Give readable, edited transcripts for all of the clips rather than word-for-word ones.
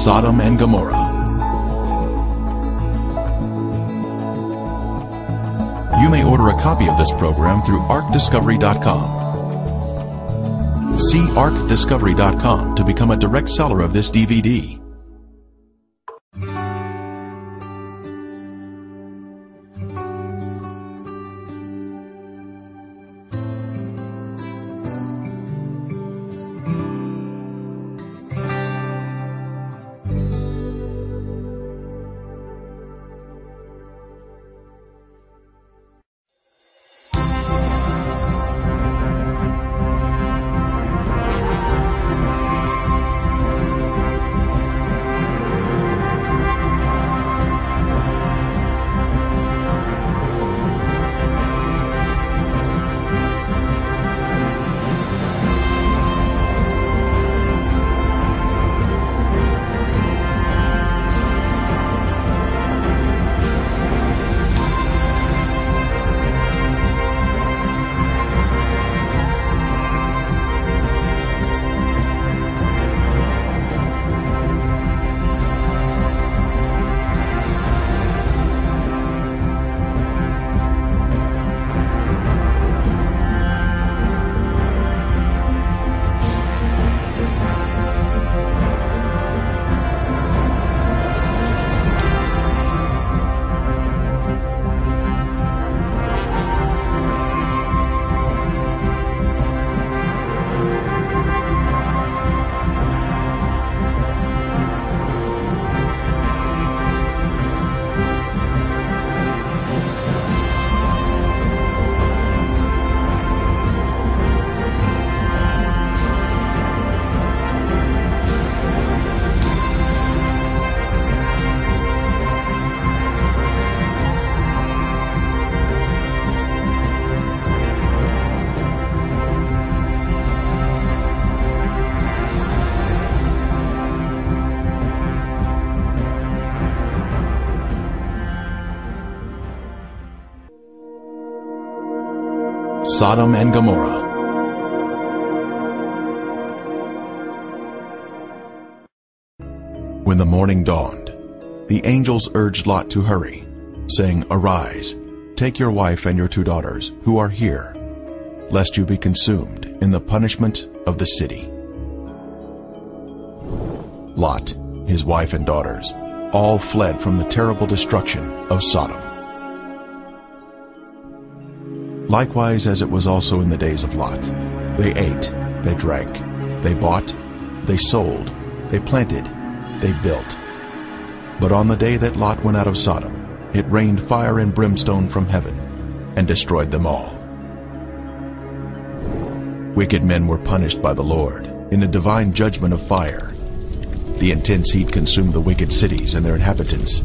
Sodom and Gomorrah. You may order a copy of this program through arcdiscovery.com. See arcdiscovery.com to become a direct seller of this DVD. Sodom and Gomorrah. When the morning dawned, the angels urged Lot to hurry, saying, "Arise, take your wife and your 2 daughters, who are here, lest you be consumed in the punishment of the city." Lot, his wife and daughters, all fled from the terrible destruction of Sodom. Likewise, as it was also in the days of Lot, they ate, they drank, they bought, they sold, they planted, they built. But on the day that Lot went out of Sodom, it rained fire and brimstone from heaven, and destroyed them all. Wicked men were punished by the Lord in a divine judgment of fire. The intense heat consumed the wicked cities and their inhabitants.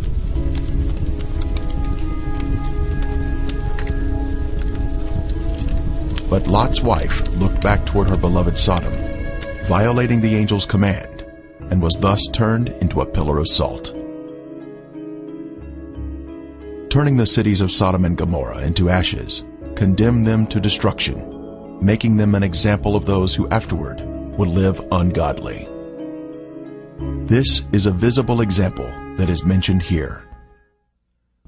But Lot's wife looked back toward her beloved Sodom, violating the angel's command, and was thus turned into a pillar of salt. Turning the cities of Sodom and Gomorrah into ashes, condemned them to destruction, making them an example of those who afterward would live ungodly. This is a visible example that is mentioned here.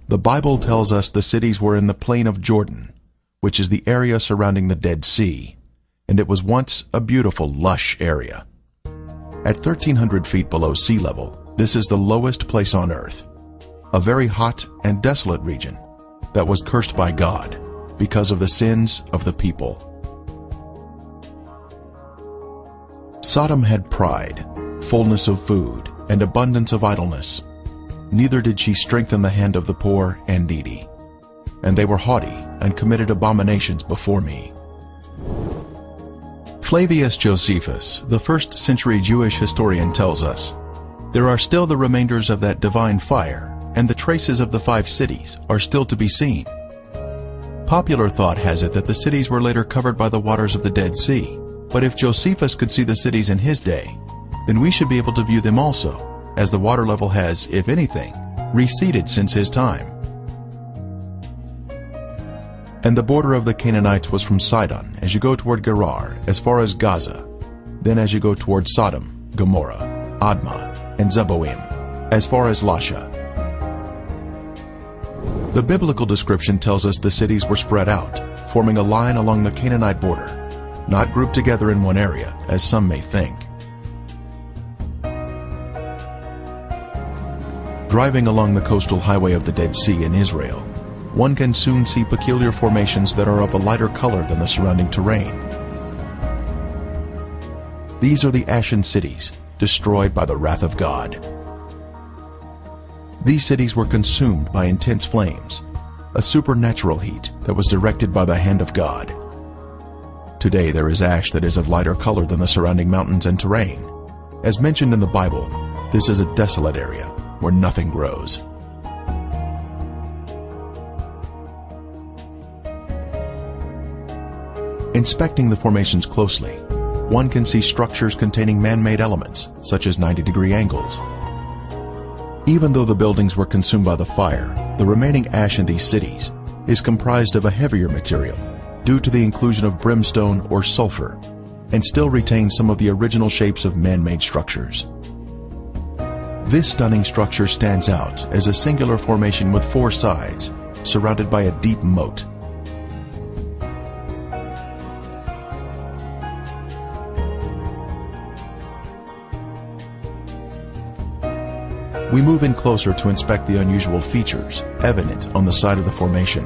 The Bible tells us the cities were in the plain of Jordan, which is the area surrounding the Dead Sea, and it was once a beautiful, lush area. At 1,300 feet below sea level, this is the lowest place on earth, a very hot and desolate region that was cursed by God because of the sins of the people. Sodom had pride, fullness of food, and abundance of idleness. Neither did she strengthen the hand of the poor and needy. And they were haughty and committed abominations before me. Flavius Josephus, the 1st century Jewish historian, tells us, "There are still the remainders of that divine fire, and the traces of the 5 cities are still to be seen." Popular thought has it that the cities were later covered by the waters of the Dead Sea, but if Josephus could see the cities in his day, then we should be able to view them also, as the water level has, if anything, receded since his time. And the border of the Canaanites was from Sidon, as you go toward Gerar, as far as Gaza, then as you go toward Sodom, Gomorrah, Admah, and Zeboim, as far as Lasha. The biblical description tells us the cities were spread out, forming a line along the Canaanite border, not grouped together in one area, as some may think. Driving along the coastal highway of the Dead Sea in Israel, one can soon see peculiar formations that are of a lighter color than the surrounding terrain. These are the ashen cities, destroyed by the wrath of God. These cities were consumed by intense flames, a supernatural heat that was directed by the hand of God. Today there is ash that is of lighter color than the surrounding mountains and terrain. As mentioned in the Bible, this is a desolate area where nothing grows. Inspecting the formations closely, one can see structures containing man-made elements, such as 90-degree angles. Even though the buildings were consumed by the fire, the remaining ash in these cities is comprised of a heavier material due to the inclusion of brimstone or sulfur, and still retains some of the original shapes of man-made structures. This stunning structure stands out as a singular formation with 4 sides, surrounded by a deep moat. We move in closer to inspect the unusual features evident on the side of the formation.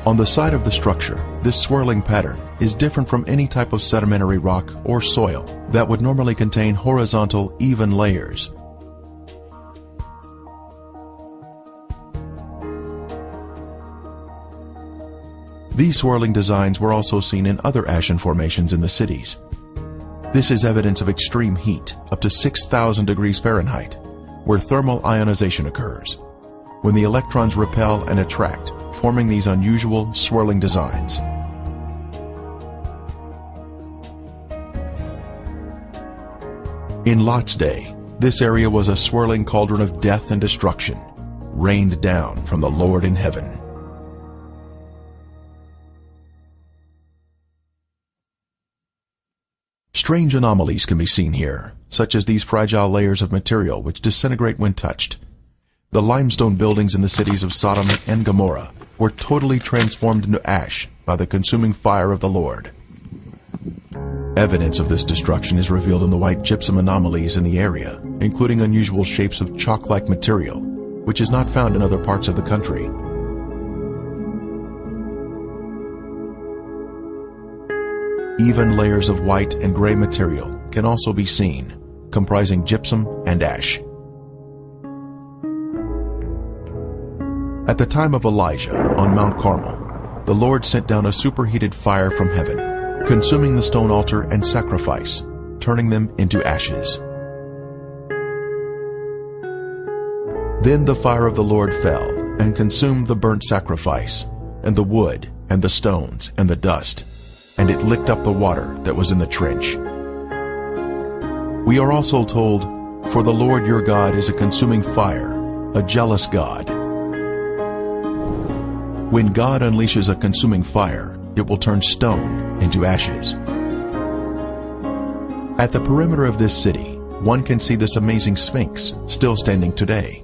On the side of the structure, this swirling pattern is different from any type of sedimentary rock or soil that would normally contain horizontal, even layers. These swirling designs were also seen in other ashen formations in the cities. This is evidence of extreme heat, up to 6,000 degrees Fahrenheit, where thermal ionization occurs, when the electrons repel and attract, forming these unusual swirling designs. In Lot's day, this area was a swirling cauldron of death and destruction, rained down from the Lord in heaven. Strange anomalies can be seen here, such as these fragile layers of material which disintegrate when touched. The limestone buildings in the cities of Sodom and Gomorrah were totally transformed into ash by the consuming fire of the Lord. Evidence of this destruction is revealed in the white gypsum anomalies in the area, including unusual shapes of chalk-like material, which is not found in other parts of the country. Even layers of white and gray material can also be seen, comprising gypsum and ash. At the time of Elijah on Mount Carmel, the Lord sent down a superheated fire from heaven, consuming the stone altar and sacrifice, turning them into ashes. Then the fire of the Lord fell and consumed the burnt sacrifice, and the wood, and the stones, and the dust, and it licked up the water that was in the trench. We are also told, "For the Lord your God is a consuming fire, a jealous God." When God unleashes a consuming fire, it will turn stone into ashes. At the perimeter of this city, one can see this amazing Sphinx still standing today.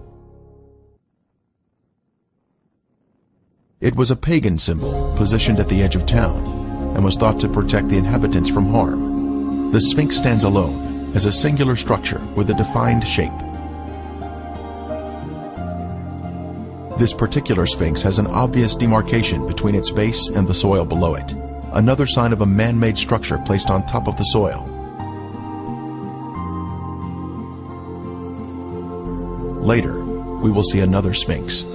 It was a pagan symbol positioned at the edge of town and was thought to protect the inhabitants from harm. The Sphinx stands alone as a singular structure with a defined shape. This particular Sphinx has an obvious demarcation between its base and the soil below it, another sign of a man-made structure placed on top of the soil. Later, we will see another Sphinx.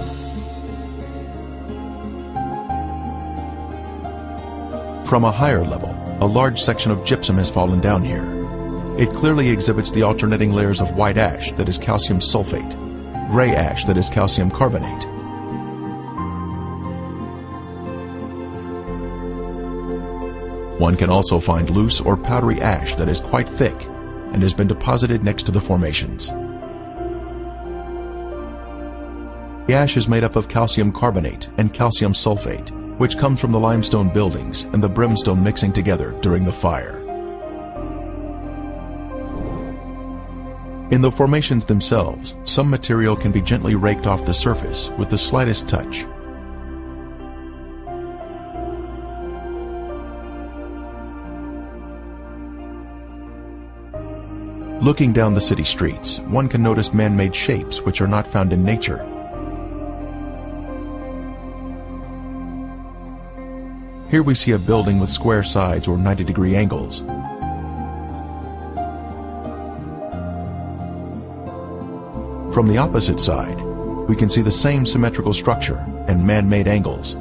From a higher level, a large section of gypsum has fallen down here. It clearly exhibits the alternating layers of white ash that is calcium sulfate, gray ash that is calcium carbonate. One can also find loose or powdery ash that is quite thick and has been deposited next to the formations. The ash is made up of calcium carbonate and calcium sulfate, which comes from the limestone buildings and the brimstone mixing together during the fire. In the formations themselves, some material can be gently raked off the surface with the slightest touch. Looking down the city streets, one can notice man-made shapes which are not found in nature. Here we see a building with square sides or 90-degree angles. From the opposite side, we can see the same symmetrical structure and man-made angles.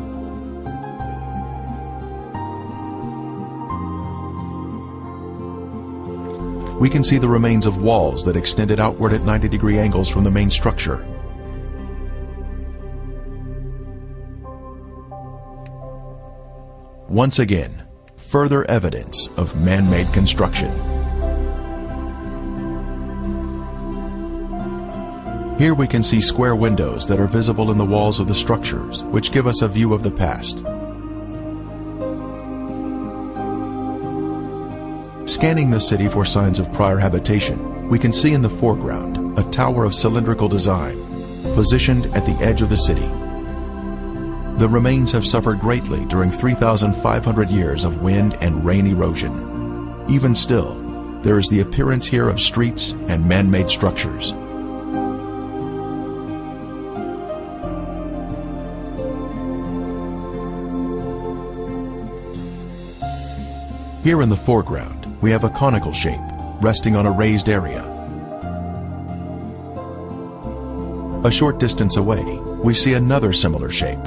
We can see the remains of walls that extended outward at 90-degree angles from the main structure. Once again, further evidence of man-made construction. Here we can see square windows that are visible in the walls of the structures, which give us a view of the past. Scanning the city for signs of prior habitation, we can see in the foreground a tower of cylindrical design, positioned at the edge of the city. The remains have suffered greatly during 3,500 years of wind and rain erosion. Even still, there is the appearance here of streets and man-made structures. Here in the foreground, we have a conical shape, resting on a raised area. A short distance away, we see another similar shape.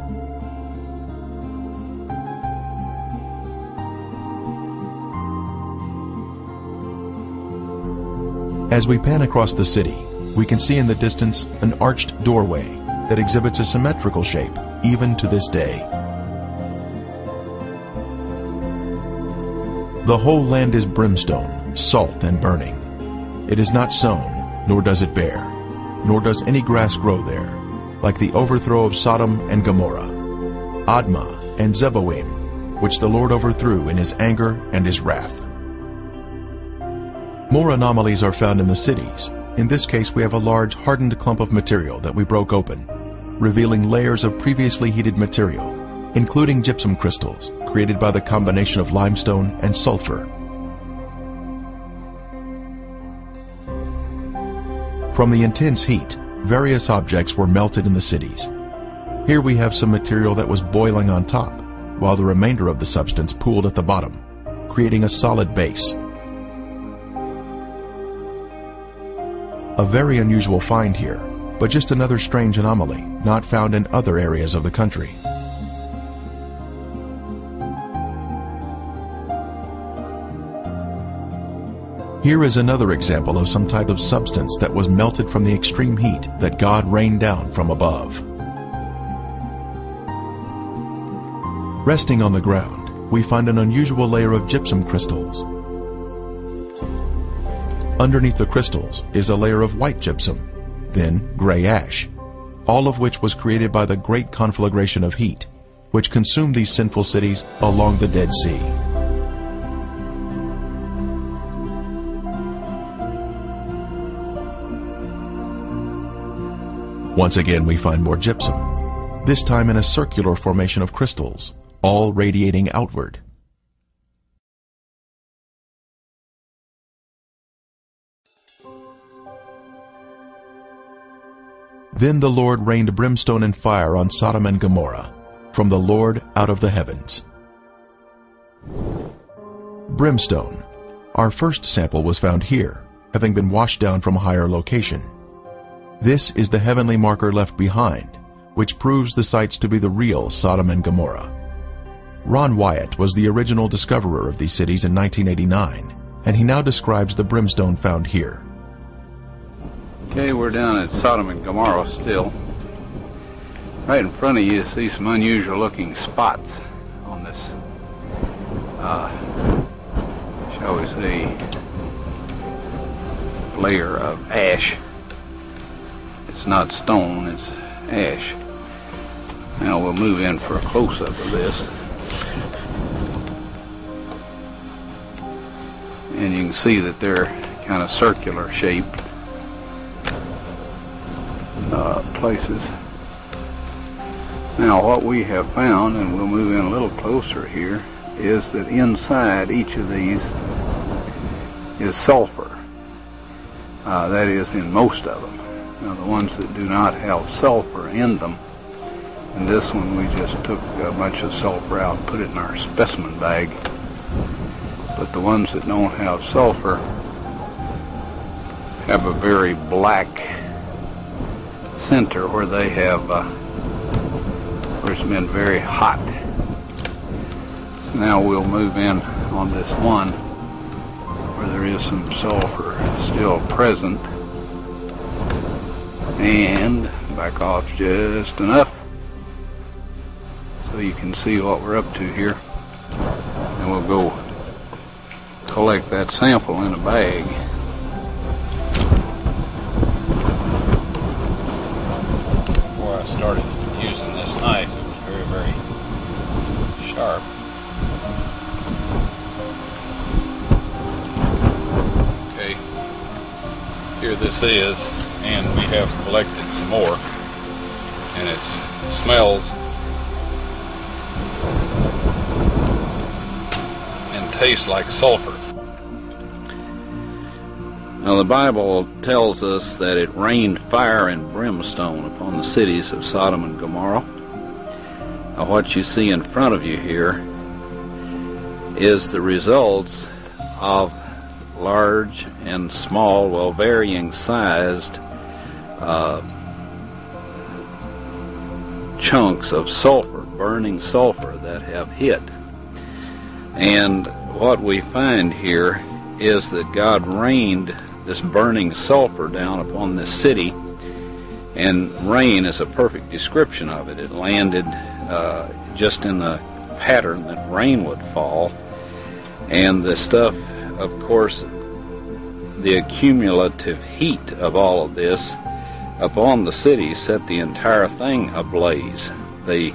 As we pan across the city, we can see in the distance an arched doorway that exhibits a symmetrical shape, even to this day. The whole land is brimstone, salt and burning. It is not sown, nor does it bear, nor does any grass grow there, like the overthrow of Sodom and Gomorrah, Admah and Zeboim, which the Lord overthrew in his anger and his wrath. More anomalies are found in the cities. In this case, we have a large hardened clump of material that we broke open, revealing layers of previously heated material, including gypsum crystals, created by the combination of limestone and sulfur. From the intense heat, various objects were melted in the cities. Here we have some material that was boiling on top, while the remainder of the substance pooled at the bottom, creating a solid base. A very unusual find here, but just another strange anomaly not found in other areas of the country. Here is another example of some type of substance that was melted from the extreme heat that God rained down from above. Resting on the ground, we find an unusual layer of gypsum crystals. Underneath the crystals is a layer of white gypsum, then gray ash, all of which was created by the great conflagration of heat, which consumed these sinful cities along the Dead Sea. Once again, we find more gypsum, this time in a circular formation of crystals, all radiating outward. Then the Lord rained brimstone and fire on Sodom and Gomorrah, from the Lord out of the heavens. Brimstone. Our first sample was found here, having been washed down from a higher location. This is the heavenly marker left behind, which proves the sites to be the real Sodom and Gomorrah. Ron Wyatt was the original discoverer of these cities in 1989, and he now describes the brimstone found here. Okay, we're down at Sodom and Gomorrah still. Right in front of you see some unusual looking spots on this, shall we say, layer of ash. It's not stone, it's ash. Now we'll move in for a close-up of this. And you can see that they're kind of circular shaped places. Now what we have found, and we'll move in a little closer here, is that inside each of these is sulfur. That is, in most of them. Now the ones that do not have sulfur in them, and this one we just took a bunch of sulfur out and put it in our specimen bag. But the ones that don't have sulfur have a very black center where they have where it's been very hot. So now we'll move in on this one where there is some sulfur still present, and back off just enough so you can see what we're up to here, and we'll go collect that sample in a bag. Before I started using this knife, it was very, very sharp. Okay, here this is, and we have collected some more, and it smells and tastes like sulfur. Now the Bible tells us that it rained fire and brimstone upon the cities of Sodom and Gomorrah. Now what you see in front of you here is the results of large and small, well, varying sized chunks of sulfur, burning sulfur that have hit. And what we find here is that God rained this burning sulfur down upon this city, and rain is a perfect description of it. It landed just in the pattern that rain would fall, and the stuff, of course, the accumulative heat of all of this upon the city set the entire thing ablaze. The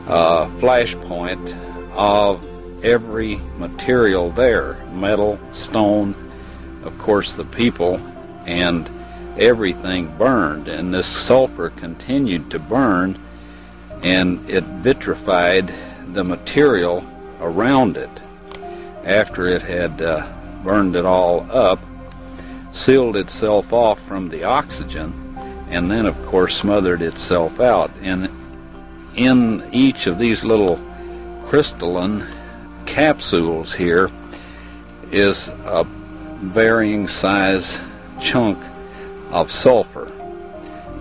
flashpoint of every material there, metal, stone, of course the people, and everything burned, and this sulfur continued to burn, and it vitrified the material around it after it had burned it all up, sealed itself off from the oxygen, and then of course smothered itself out. And in each of these little crystalline capsules here is a varying size chunk of sulfur,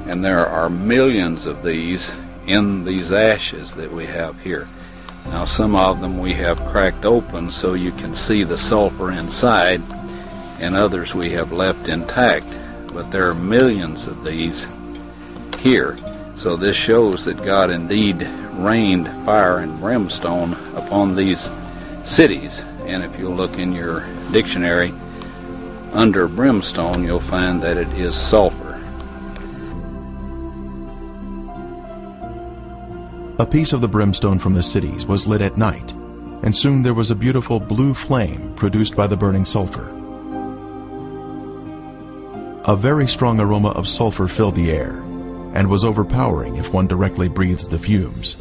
and there are millions of these in these ashes that we have here. Now some of them we have cracked open so you can see the sulfur inside, and others we have left intact, but there are millions of these here. So this shows that God indeed rained fire and brimstone upon these cities. And if you look in your dictionary under brimstone, you'll find that it is sulfur. A piece of the brimstone from the cities was lit at night, and soon there was a beautiful blue flame produced by the burning sulfur. A very strong aroma of sulfur filled the air, and was overpowering if one directly breathed the fumes.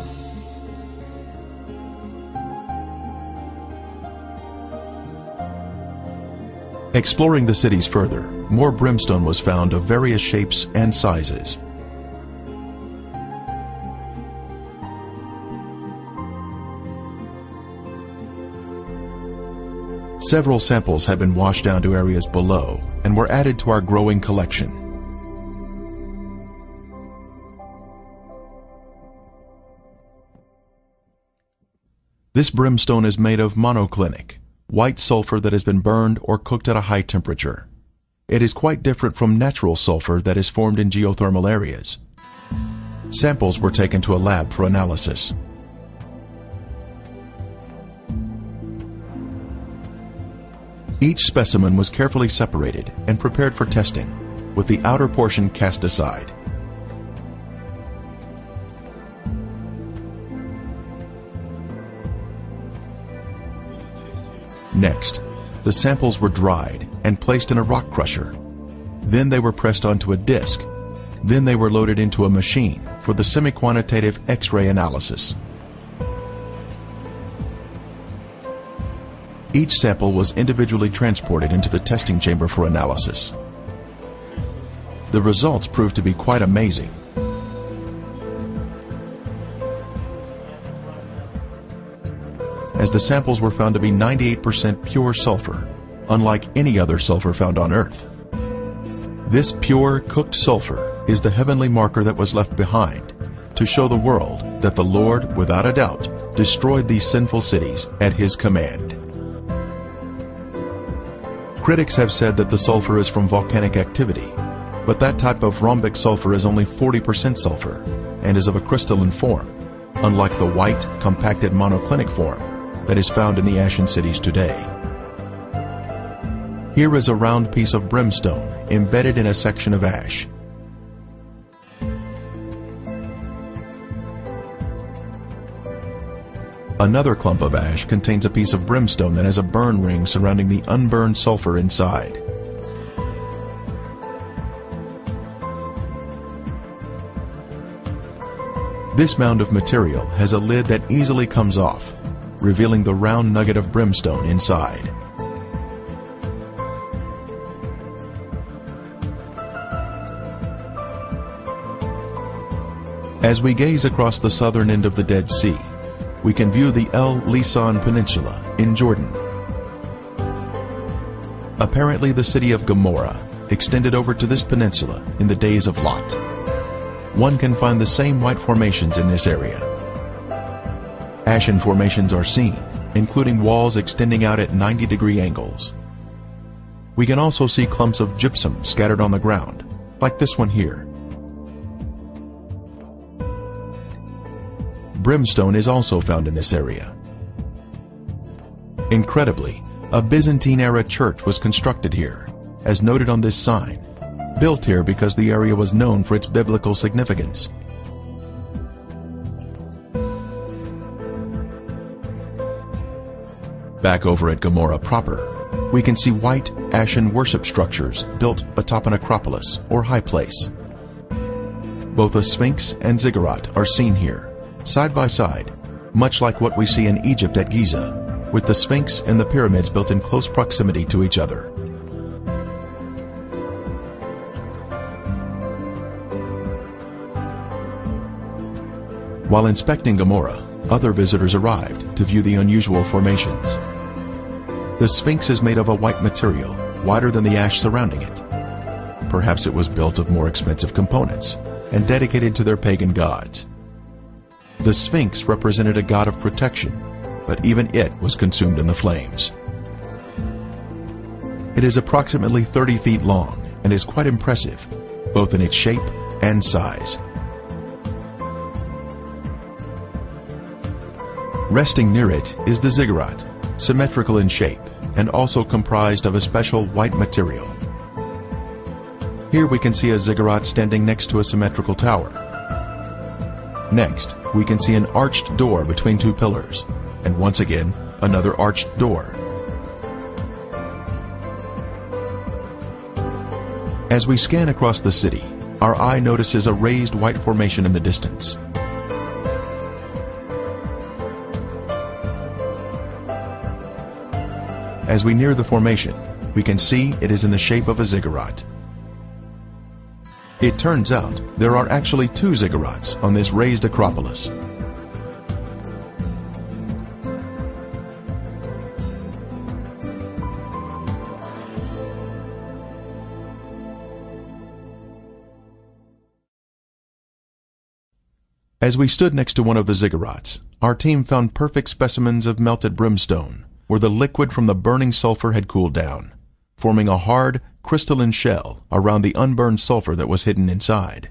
Exploring the cities further, more brimstone was found of various shapes and sizes. Several samples have been washed down to areas below and were added to our growing collection. This brimstone is made of monoclinic, white sulfur that has been burned or cooked at a high temperature. It is quite different from natural sulfur that is formed in geothermal areas. Samples were taken to a lab for analysis. Each specimen was carefully separated and prepared for testing, with the outer portion cast aside. Next, the samples were dried and placed in a rock crusher. Then they were pressed onto a disc. Then they were loaded into a machine for the semi-quantitative X-ray analysis. Each sample was individually transported into the testing chamber for analysis. The results proved to be quite amazing. As the samples were found to be 98% pure sulfur, unlike any other sulfur found on Earth. This pure, cooked sulfur is the heavenly marker that was left behind to show the world that the Lord, without a doubt, destroyed these sinful cities at His command. Critics have said that the sulfur is from volcanic activity, but that type of rhombic sulfur is only 40% sulfur and is of a crystalline form, unlike the white, compacted monoclinic form that is found in the ashen cities today. Here is a round piece of brimstone embedded in a section of ash. Another clump of ash contains a piece of brimstone that has a burn ring surrounding the unburned sulfur inside. This mound of material has a lid that easily comes off, revealing the round nugget of brimstone inside. As we gaze across the southern end of the Dead Sea, we can view the El Lisan Peninsula in Jordan. Apparently the city of Gomorrah extended over to this peninsula in the days of Lot. One can find the same white formations in this area. Ashen formations are seen, including walls extending out at 90-degree angles. We can also see clumps of gypsum scattered on the ground, like this one here. Brimstone is also found in this area. Incredibly, a Byzantine-era church was constructed here, as noted on this sign, built here because the area was known for its biblical significance. Back over at Gomorrah proper, we can see white, ashen worship structures built atop an acropolis or high place. Both a sphinx and ziggurat are seen here, side by side, much like what we see in Egypt at Giza, with the Sphinx and the pyramids built in close proximity to each other. While inspecting Gomorrah, other visitors arrived to view the unusual formations. The Sphinx is made of a white material, whiter than the ash surrounding it. Perhaps it was built of more expensive components and dedicated to their pagan gods. The Sphinx represented a god of protection, but even it was consumed in the flames. It is approximately 30 feet long and is quite impressive, both in its shape and size. Resting near it is the ziggurat, symmetrical in shape and also comprised of a special white material. Here we can see a ziggurat standing next to a symmetrical tower. Next, we can see an arched door between two pillars, and once again, another arched door. As we scan across the city, our eye notices a raised white formation in the distance. As we near the formation, we can see it is in the shape of a ziggurat. It turns out there are actually two ziggurats on this raised acropolis. As we stood next to one of the ziggurats, our team found perfect specimens of melted brimstone, where the liquid from the burning sulfur had cooled down, forming a hard, crystalline shell around the unburned sulfur that was hidden inside.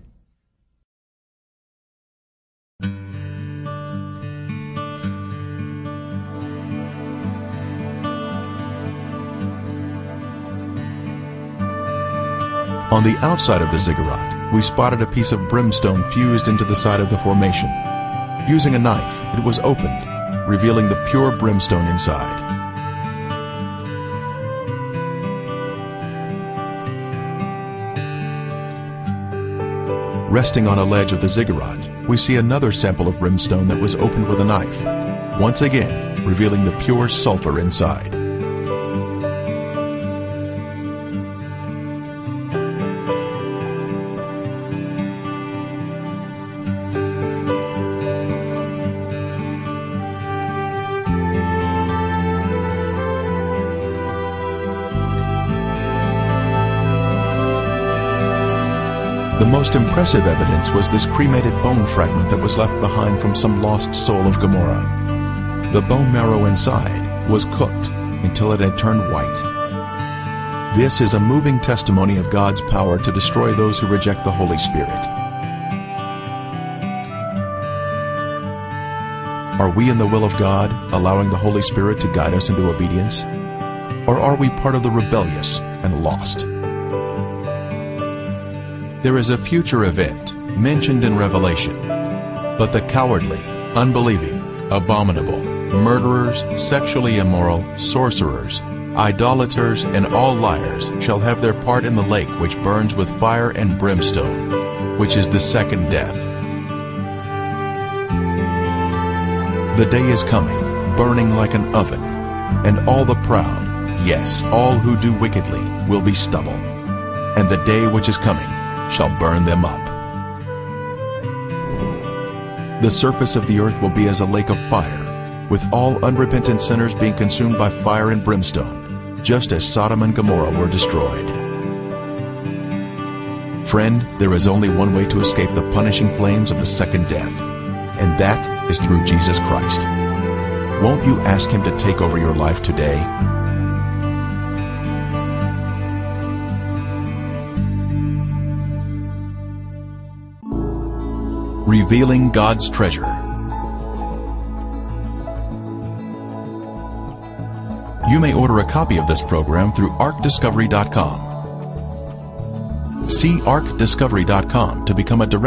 On the outside of the ziggurat, we spotted a piece of brimstone fused into the side of the formation. Using a knife, it was opened, revealing the pure brimstone inside. Resting on a ledge of the ziggurat, we see another sample of brimstone that was opened with a knife, once again revealing the pure sulfur inside. The most impressive evidence was this cremated bone fragment that was left behind from some lost soul of Gomorrah. The bone marrow inside was cooked until it had turned white. This is a moving testimony of God's power to destroy those who reject the Holy Spirit. Are we in the will of God, allowing the Holy Spirit to guide us into obedience? Or are we part of the rebellious and lost? There is a future event mentioned in Revelation, but the cowardly, unbelieving, abominable, murderers, sexually immoral, sorcerers, idolaters, and all liars shall have their part in the lake which burns with fire and brimstone, which is the second death. The day is coming, burning like an oven, and all the proud, yes, all who do wickedly, will be stubble. And the day which is coming shall burn them up. The surface of the earth will be as a lake of fire, with all unrepentant sinners being consumed by fire and brimstone, just as Sodom and Gomorrah were destroyed. Friend, there is only one way to escape the punishing flames of the second death, and that is through Jesus Christ. Won't you ask Him to take over your life today? Revealing God's treasure. You may order a copy of this program through arcdiscovery.com. See arcdiscovery.com to become a direct